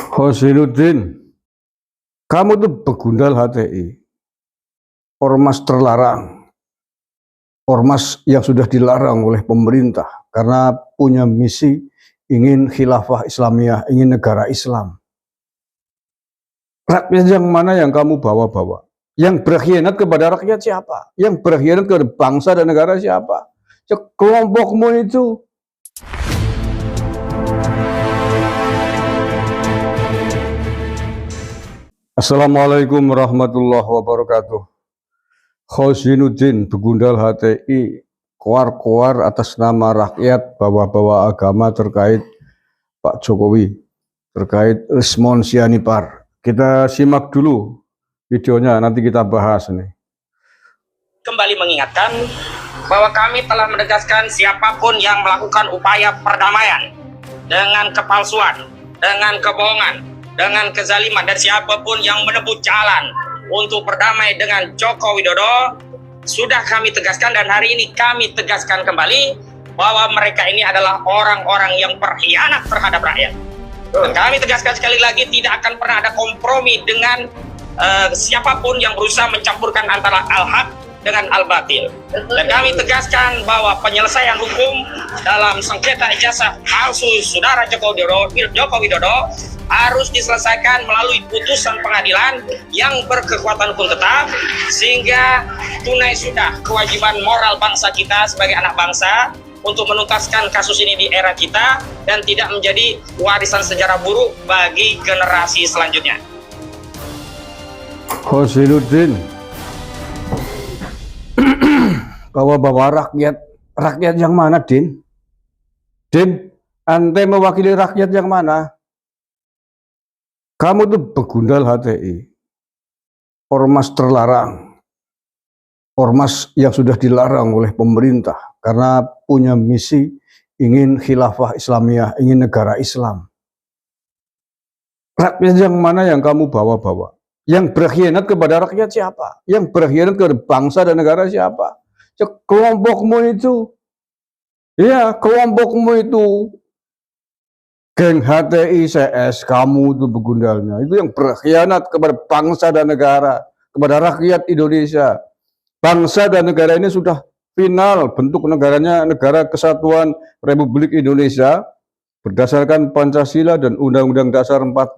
Hosinuddin, kamu tuh begundal HTI, ormas terlarang, ormas yang sudah dilarang oleh pemerintah karena punya misi ingin khilafah Islamiyah, ingin negara Islam. Rakyat yang mana yang kamu bawa-bawa? Yang berkhianat kepada rakyat siapa? Yang berkhianat kepada bangsa dan negara siapa? Kelompokmu itu. Assalamualaikum warahmatullahi wabarakatuh. Hosinuddin, begundal HTI, koar-koar atas nama rakyat, bawa-bawa agama terkait Pak Jokowi, terkait Rismon Sianipar. Kita simak dulu videonya, nanti kita bahas nih. Kembali mengingatkan bahwa kami telah menegaskan siapapun yang melakukan upaya perdamaian dengan kepalsuan, dengan kebohongan, dengan kezaliman, dan siapapun yang menempuh jalan untuk berdamai dengan Joko Widodo, sudah kami tegaskan, dan hari ini kami tegaskan kembali bahwa mereka ini adalah orang-orang yang berkhianat terhadap rakyat. Dan kami tegaskan sekali lagi, tidak akan pernah ada kompromi dengan siapapun yang berusaha mencampurkan antara al-haq dengan al-batil. Dan kami tegaskan bahwa penyelesaian hukum dalam sengketa ijazah palsu saudara Joko Widodo harus diselesaikan melalui putusan pengadilan yang berkekuatan hukum tetap, sehingga tunai sudah kewajiban moral bangsa kita sebagai anak bangsa untuk menuntaskan kasus ini di era kita dan tidak menjadi warisan sejarah buruk bagi generasi selanjutnya. Hosinuddin, bawa-bawa rakyat yang mana, Din? Din, ante mewakili rakyat yang mana? Kamu tuh begundal HTI, ormas terlarang, ormas yang sudah dilarang oleh pemerintah karena punya misi ingin khilafah Islamiyah, ingin negara Islam. Rakyat yang mana yang kamu bawa-bawa? Yang berkhianat kepada rakyat siapa? Yang berkhianat kepada bangsa dan negara siapa? Kelompokmu itu. Ya, kelompokmu itu. Geng HTI CS, kamu itu begundalnya. Itu yang berkhianat kepada bangsa dan negara, kepada rakyat Indonesia. Bangsa dan negara ini sudah final bentuk negaranya, negara kesatuan Republik Indonesia berdasarkan Pancasila dan Undang-Undang Dasar 45.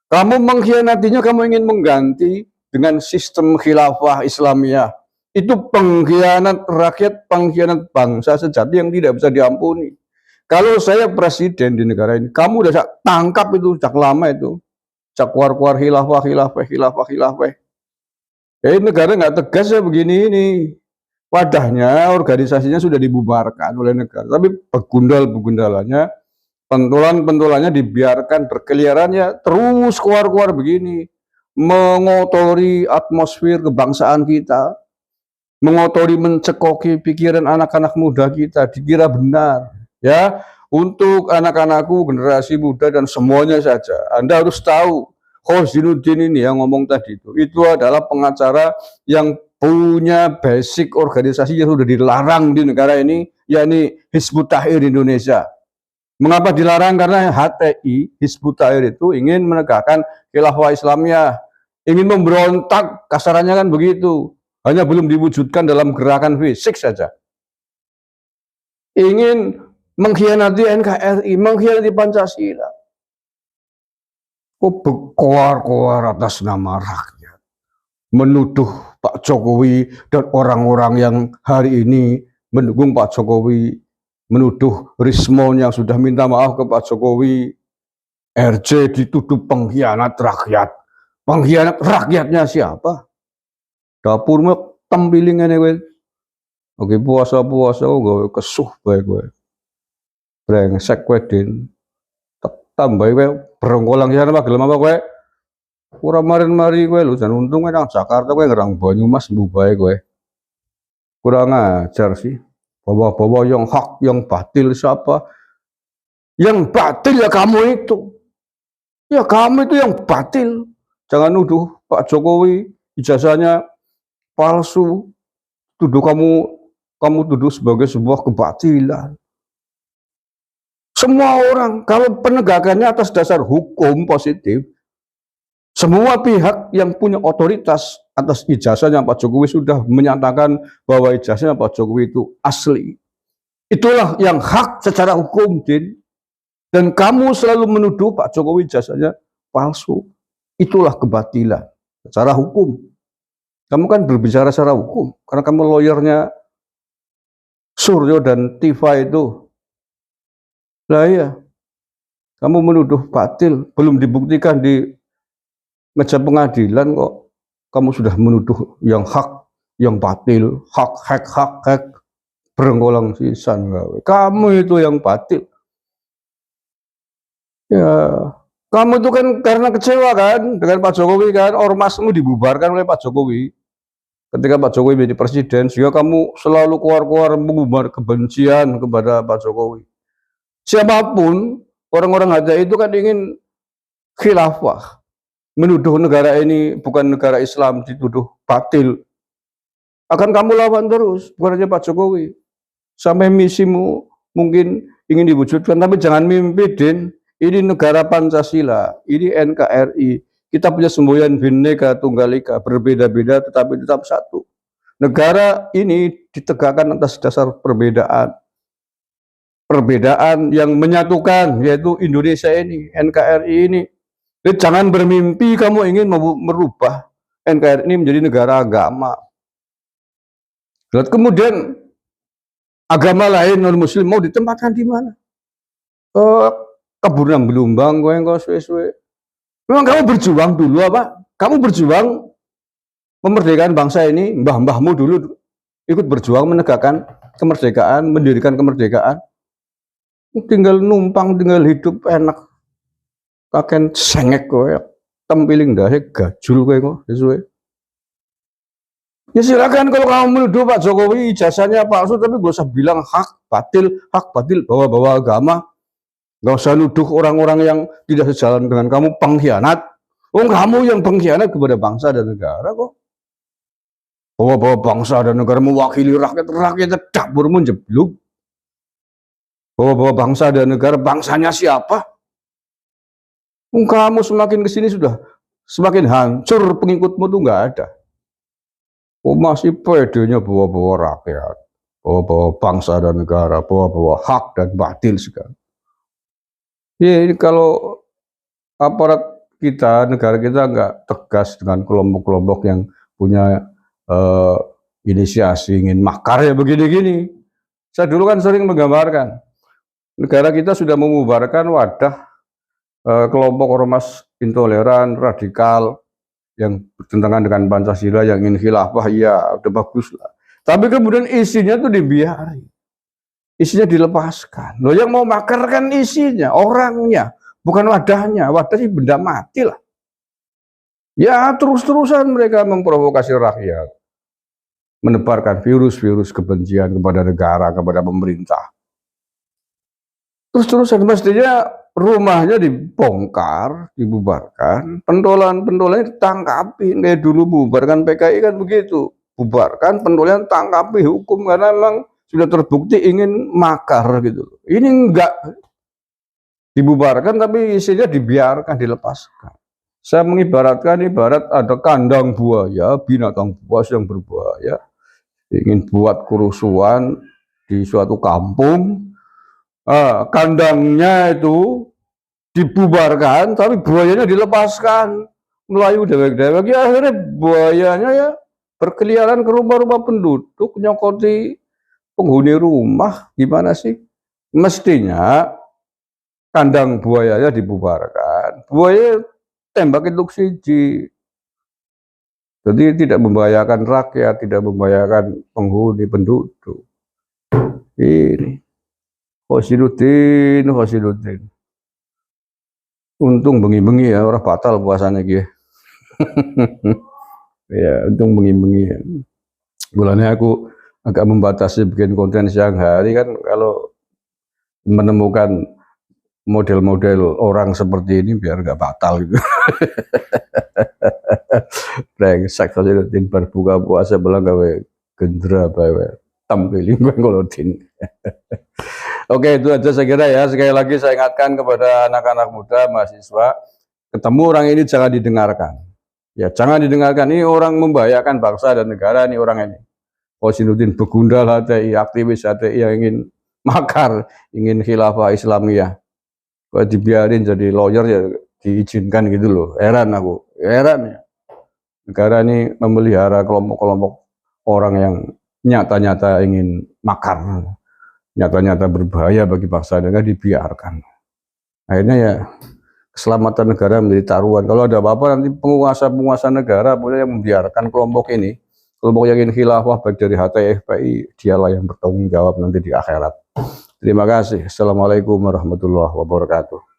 Kamu mengkhianatinya, kamu ingin mengganti dengan sistem khilafah Islamiyah. Itu pengkhianat rakyat, pengkhianat bangsa sejati yang tidak bisa diampuni. Kalau saya presiden di negara ini, kamu udah tangkap itu sejak lama itu. Sejak keluar-keluar khilafah. Negara nggak tegas ya begini ini. Wadahnya, organisasinya sudah dibubarkan oleh negara. Tapi begundal-begundalannya, pentolan-pentolannya dibiarkan berkeliarannya terus keluar-keluar begini. Mengotori atmosfer kebangsaan kita. Mengotori, mencekoki pikiran anak-anak muda kita. Dikira benar. Ya, untuk anak-anakku, generasi muda dan semuanya saja, Anda harus tahu, Hosinuddin ini yang ngomong tadi itu adalah pengacara yang punya basic organisasi yang sudah dilarang di negara ini, yakni Hizbut Tahrir Indonesia. Mengapa dilarang? Karena HTI, Hizbut Tahrir itu ingin menegakkan khilafah Islamiyah, ingin memberontak, kasarannya kan begitu. Hanya belum diwujudkan dalam gerakan fisik saja. Ingin mengkhianati NKRI, mengkhianati Pancasila. Berkoar-koar atas nama rakyat. Menuduh Pak Jokowi dan orang-orang yang hari ini mendukung Pak Jokowi. Menuduh Rismon yang sudah minta maaf ke Pak Jokowi. RJ dituduh pengkhianat rakyat. Pengkhianat rakyatnya siapa? Dapurnya tempilingan ya. Oke, puasa-puasa gue kesuh baik gue. Brengsek kowe Din. Tambah kowe berongkolang sana apa gelem apa kowe? Ora marin-mari kowe lho, jan untung nang Jakarta kowe ngerang Banyumas mbubae kowe. Kurang ajar sih. Bawa-bawa yang hak, yang batil siapa? Yang batil ya kamu itu. Ya kamu itu yang batil. Jangan nuduh Pak Jokowi ijazahnya palsu. Tuduh kamu tuduh sebagai sebuah kebatilan. Semua orang, kalau penegakannya atas dasar hukum positif, semua pihak yang punya otoritas atas ijazahnya Pak Jokowi sudah menyatakan bahwa ijazahnya Pak Jokowi itu asli. Itulah yang hak secara hukum, Din. Dan kamu selalu menuduh Pak Jokowi ijazahnya palsu. Itulah kebatilan secara hukum. Kamu kan berbicara secara hukum, karena kamu lawyernya Suryo dan Tifa itu. Nah iya, kamu menuduh batil, belum dibuktikan di meja pengadilan kok kamu sudah menuduh yang hak, yang batil, hak, berenggolang sisan. Kamu itu yang batil. Ya, kamu itu kan karena kecewa kan dengan Pak Jokowi kan, ormasmu dibubarkan oleh Pak Jokowi. Ketika Pak Jokowi menjadi presiden, sehingga kamu selalu keluar-keluar mengubar kebencian kepada Pak Jokowi. Siapapun, orang-orang HTI itu kan ingin khilafah. Menuduh negara ini bukan negara Islam, dituduh batil. Akan kamu lawan terus, bukan hanya Pak Jokowi. Sampai misimu mungkin ingin diwujudkan, tapi jangan mimpi, Din. Ini negara Pancasila, ini NKRI. Kita punya semboyan Bhinneka Tunggal Ika, berbeda-beda tetapi tetap satu. Negara ini ditegakkan atas dasar perbedaan. Perbedaan yang menyatukan, yaitu Indonesia ini, NKRI ini. Jadi jangan bermimpi kamu ingin merubah NKRI ini menjadi negara agama. Lalu kemudian agama lain non-muslim mau ditempatkan di mana? Kebun yang belumbang, gue yang kau suwe-suwe. Memang kamu berjuang dulu apa? Kamu berjuang memerdekakan bangsa ini, mbah-mbahmu dulu ikut berjuang menegakkan kemerdekaan, mendirikan kemerdekaan. Tinggal numpang, tinggal hidup enak. Kakek sengek kowe, tempiling dahe gajul kowe kok sesuai. Ya silakan kalau kamu menuduh Pak Jokowi ijazahnya palsu, tapi gak usah bilang hak batil, bawa-bawa agama. Gak usah nuduh orang-orang yang tidak sejalan dengan kamu pengkhianat. Oh, kamu yang pengkhianat kepada bangsa dan negara kok. Bawa-bawa bangsa dan negara mewakili rakyatnya dapurmu jeblok. Bawa-bawa bangsa dan negara, bangsanya siapa? Kamu semakin kesini sudah semakin hancur, pengikutmu tuh nggak ada. Masih pedenya bawa-bawa rakyat, bawa-bawa bangsa dan negara, bawa-bawa hak dan batil segala. Ya ini kalau aparat kita, negara kita nggak tegas dengan kelompok-kelompok yang punya inisiasi ingin makar ya begini-gini. Saya dulu kan sering menggambarkan, negara kita sudah membubarkan wadah kelompok ormas intoleran, radikal, yang bertentangan dengan Pancasila, yang ingin khilafah, ya udah bagus lah. Tapi kemudian isinya tuh dibiarin. Isinya dilepaskan. Loh yang mau makar kan isinya, orangnya, bukan wadahnya. Wadahnya benda mati lah. Ya terus-terusan mereka memprovokasi rakyat. Menebarkan virus-virus kebencian kepada negara, kepada pemerintah. Terus-terusan mestinya rumahnya dibongkar, dibubarkan, pentolan-pentolannya ditangkapi. Kayak dulu bubarkan PKI kan begitu. Bubarkan, pentolan tangkapi hukum karena memang sudah terbukti ingin makar gitu. Ini enggak dibubarkan tapi isinya dibiarkan, dilepaskan. Saya mengibaratkan ibarat ada kandang buaya, binatang buas yang berbahaya, ingin buat kerusuhan di suatu kampung. Kandangnya itu dibubarkan tapi buayanya dilepaskan, melayu dewek-dewek. Ya akhirnya buayanya ya berkeliaran ke rumah-rumah penduduk, nyokoti penghuni rumah. Gimana sih? Mestinya kandang buayanya dibubarkan, buaya tembakin untuk siji. Jadi tidak membahayakan rakyat, tidak membahayakan penghuni penduduk. Ini Khosinuddin. Untung bengi-bengi ya, orang batal puasanya gitu. Ya, untung bengi-bengi ya. Bulannya aku agak membatasi bikin konten siang hari kan, kalau menemukan model-model orang seperti ini biar nggak batal gitu. Brengsek Khosinuddin berbuka puasa belang gawe gendera bae tampiling gue ngolotin. Oke, itu aja saya kira ya. Sekali lagi saya ingatkan kepada anak-anak muda, mahasiswa, ketemu orang ini jangan didengarkan. Ya, jangan didengarkan. Ini orang membahayakan bangsa dan negara, ini orang ini. Kozinuddin begundal HTI, aktivis HTI yang ingin makar, ingin khilafah Islamiyah. Kalau dibiarin jadi lawyer ya diizinkan gitu loh. Heran aku, heran ya. Negara ini memelihara kelompok-kelompok orang yang nyata-nyata ingin makar, nyata-nyata berbahaya bagi bangsa dan negara dibiarkan. Akhirnya ya keselamatan negara menjadi taruhan. Kalau ada apa-apa nanti penguasa-penguasa negara boleh membiarkan kelompok ini, kelompok yang ingin khilafah baik dari HTI, FPI, dialah yang bertanggung jawab nanti di akhirat. Terima kasih. Assalamualaikum warahmatullahi wabarakatuh.